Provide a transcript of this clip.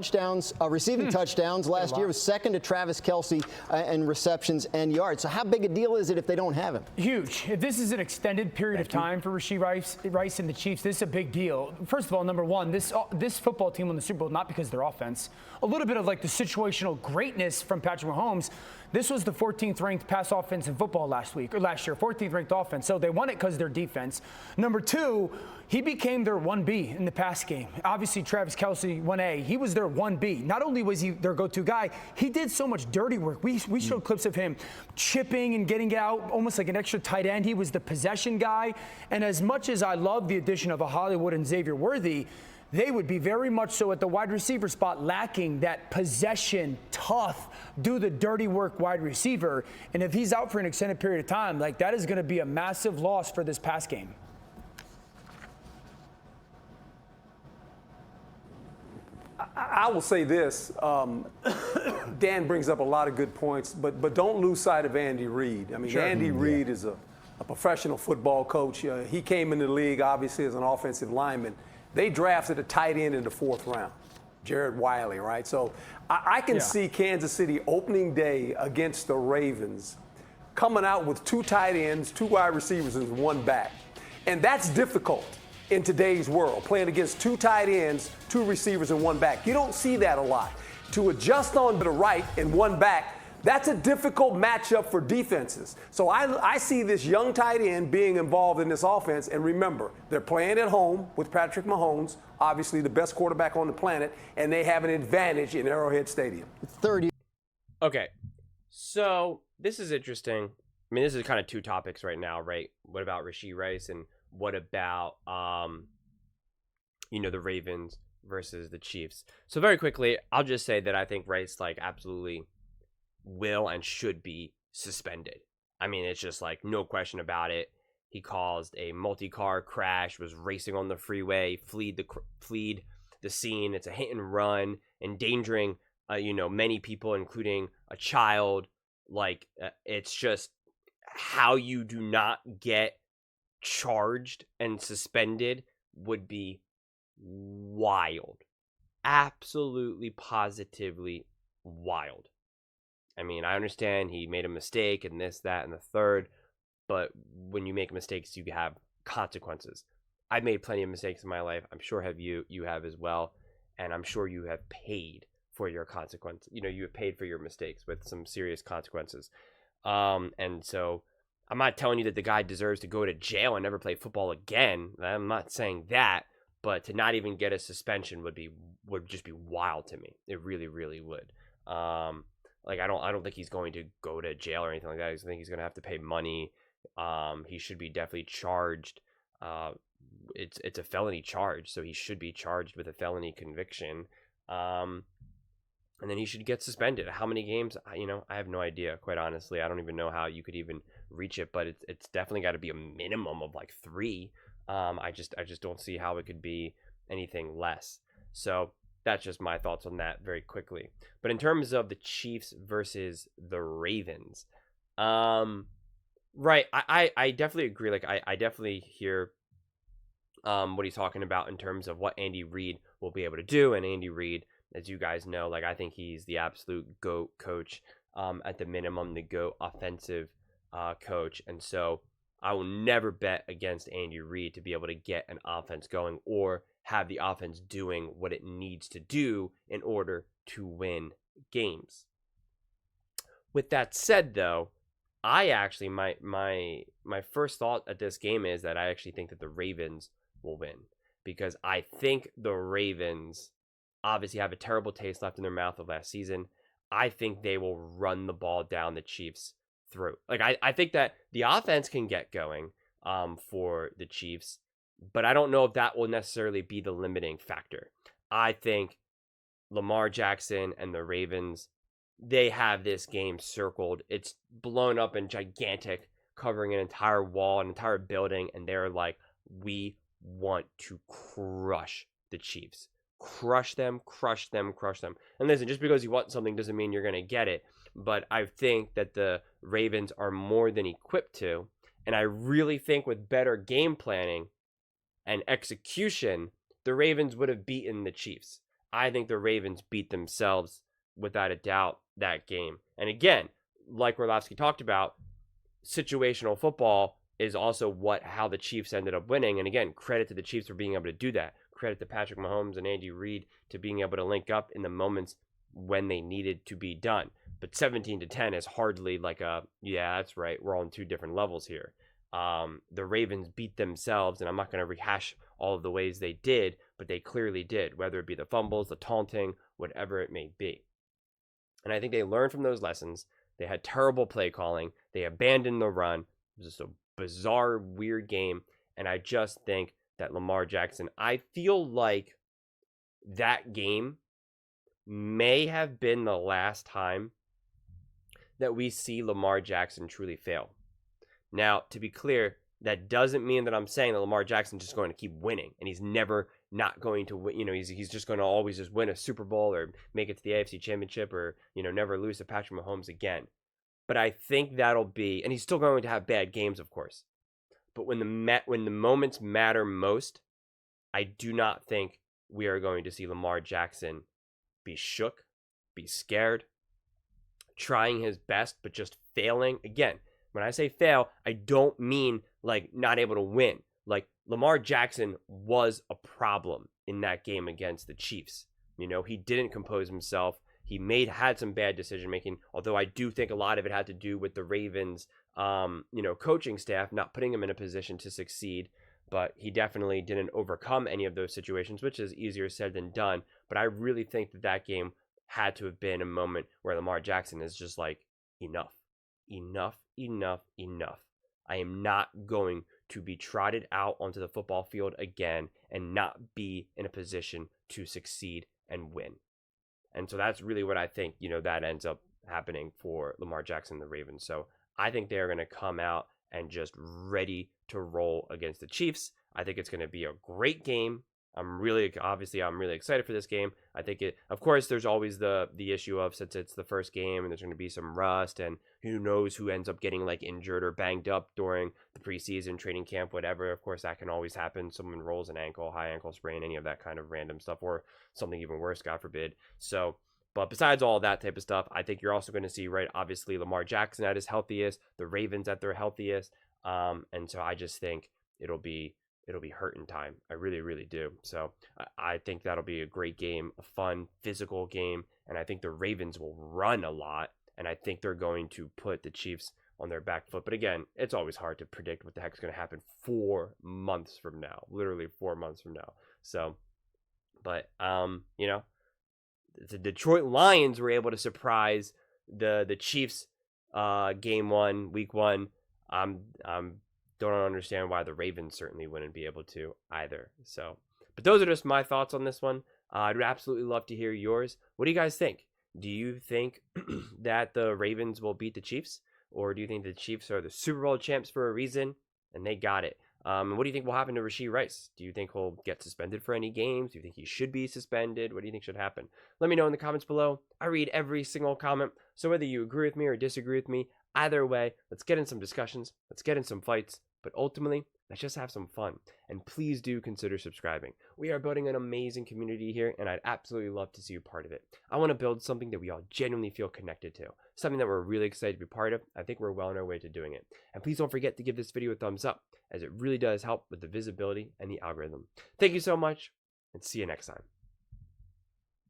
Touchdowns, receiving touchdowns last year, was second to Travis Kelce in receptions and yards. So how big a deal is it if they don't have him? Huge. If this is an extended period of time for Rashee Rice and the Chiefs, this is a big deal. First of all, number one, this football team won the Super Bowl not because of their offense. A little bit of like the situational greatness from Patrick Mahomes. This was the 14th ranked pass offense in football last year, 14th ranked offense. So they won it because of their defense. Number two, he became their 1B in the pass game. Obviously, Travis Kelce, 1A. He was their 1B. Not only was he their go-to guy, he did so much dirty work. We showed clips of him chipping and getting out almost like an extra tight end. He was the possession guy. And as much as I love the addition of a Hollywood and Xavier Worthy, they would be very much so at the wide receiver spot lacking that possession, tough, do the dirty work wide receiver. And if he's out for an extended period of time, like that is going to be a massive loss for this pass game. I will say this. Dan brings up a lot of good points, but don't lose sight of Andy Reid. I mean, sure. Andy Reid is a professional football coach. He came into the league, obviously, as an offensive lineman. They drafted a tight end in the 4th round, Jared Wiley, right? So I can see Kansas City opening day against the Ravens coming out with 2 tight ends, 2 wide receivers, and 1 back. And that's difficult in today's world, playing against 2 tight ends, 2 receivers, and 1 back. You don't see that a lot. To adjust on to the right and 1 back, that's a difficult matchup for defenses. So I see this young tight end being involved in this offense. And remember, they're playing at home with Patrick Mahomes, obviously the best quarterback on the planet, and they have an advantage in Arrowhead Stadium. 30. Okay, so this is interesting. I mean, this is kind of 2 topics right now, right? What about Rashee Rice and what about, the Ravens versus the Chiefs? So very quickly, I'll just say that I think Rice, absolutely will and should be suspended. I mean, it's just no question about it. He caused a multi-car crash, was racing on the freeway, fled the scene. It's a hit and run, endangering, many people, including a child. It's just how you do not get charged and suspended would be wild. Absolutely, positively wild. I mean, I understand he made a mistake and this, that, and the third, but when you make mistakes, you have consequences. I've made plenty of mistakes in my life. I'm sure you have as well, and I'm sure you have paid for your consequence. You have paid for your mistakes with some serious consequences. And so I'm not telling you that the guy deserves to go to jail and never play football again. I'm not saying that, but to not even get a suspension would just be wild to me. It really, really would. I don't think he's going to go to jail or anything like that. I think he's going to have to pay money. He should be definitely charged. It's a felony charge, so he should be charged with a felony conviction. And then he should get suspended. How many games? I have no idea, quite honestly. I don't even know how you could even reach it, but it's definitely got to be a minimum of 3. I just don't see how it could be anything less. So that's just my thoughts on that very quickly. But in terms of the Chiefs versus the Ravens, right, I definitely agree. I definitely hear what he's talking about in terms of what Andy Reid will be able to do. And Andy Reid, as you guys know, I think he's the absolute GOAT coach, at the minimum, the GOAT offensive coach. And so I will never bet against Andy Reid to be able to get an offense going or have the offense doing what it needs to do in order to win games. With that said, though, I actually, my first thought at this game is that I actually think that the Ravens will win, because I think the Ravens obviously have a terrible taste left in their mouth of last season. I think they will run the ball down the Chiefs' throat. I think that the offense can get going for the Chiefs, but I don't know if that will necessarily be the limiting factor. I think Lamar Jackson and the Ravens, they have this game circled. It's blown up and gigantic, covering an entire wall, an entire building, and they're like, we want to crush the Chiefs. Crush them, crush them, crush them. And listen, just because you want something doesn't mean you're going to get it. But I think that the Ravens are more than equipped to. And I really think with better game planning and execution, the Ravens would have beaten the Chiefs. I think the Ravens beat themselves without a doubt that game. And again, like Orlovsky talked about, situational football is also how the Chiefs ended up winning. And again, credit to the Chiefs for being able to do that. Credit to Patrick Mahomes and Andy Reid to being able to link up in the moments when they needed to be done. But 17-10 is hardly like yeah, that's right, we're on 2 different levels here. The Ravens beat themselves, and I'm not going to rehash all of the ways they did, but they clearly did, whether it be the fumbles, the taunting, whatever it may be. And I think they learned from those lessons. They had terrible play calling. They abandoned the run. It was just a bizarre, weird game. And I just think that Lamar Jackson, I feel like that game may have been the last time that we see Lamar Jackson truly fail. Now, to be clear, that doesn't mean that I'm saying that Lamar Jackson's just going to keep winning and he's never not going to win. You know, he's just going to always just win a Super Bowl or make it to the AFC Championship or, you know, never lose to Patrick Mahomes again. But I think that'll be, and he's still going to have bad games, of course. But when the moments matter most, I do not think we are going to see Lamar Jackson be shook, be scared, trying his best, but just failing. Again, when I say fail, I don't mean like not able to win. Like Lamar Jackson was a problem in that game against the Chiefs. You know, he didn't compose himself. He had some bad decision making, although I do think a lot of it had to do with the Ravens, coaching staff not putting him in a position to succeed. But he definitely didn't overcome any of those situations, which is easier said than done. But I really think that game had to have been a moment where Lamar Jackson is just like, enough. I am not going to be trotted out onto the football field again and not be in a position to succeed and win. And so that's really what I think, that ends up happening for Lamar Jackson and the Ravens. So I think they're going to come out and just ready to roll against the Chiefs. I think it's going to be a great game. I'm really excited for this game. I think of course, there's always the issue of, since it's the first game and there's going to be some rust and who knows who ends up getting like injured or banged up during the preseason training camp, whatever. Of course, that can always happen. Someone rolls an ankle, high ankle sprain, any of that kind of random stuff, or something even worse, God forbid. So, but besides all that type of stuff, I think you're also going to see, right, obviously Lamar Jackson at his healthiest, the Ravens at their healthiest. And so I just think it'll be hurting time. I really, really do. So I think that'll be a great game, a fun, physical game. And I think the Ravens will run a lot. And I think they're going to put the Chiefs on their back foot. But again, it's always hard to predict what the heck's going to happen 4 months from now, literally 4 months from now. So, but, the Detroit Lions were able to surprise the Chiefs game 1, week 1. Don't understand why the Ravens certainly wouldn't be able to either. So, but those are just my thoughts on this one. I'd absolutely love to hear yours. What do you guys think? Do you think that the Ravens will beat the Chiefs? Or do you think the Chiefs are the Super Bowl champs for a reason and they got it? What do you think will happen to Rashee Rice? Do you think he'll get suspended for any games? Do you think he should be suspended? What do you think should happen? Let me know in the comments below. I read every single comment. So whether you agree with me or disagree with me, either way, let's get in some discussions. Let's get in some fights. But ultimately, let's just have some fun. And please do consider subscribing. We are building an amazing community here, and I'd absolutely love to see you part of it. I want to build something that we all genuinely feel connected to. Something that we're really excited to be part of. I think we're well on our way to doing it. And please don't forget to give this video a thumbs up, as it really does help with the visibility and the algorithm. Thank you so much, and see you next time.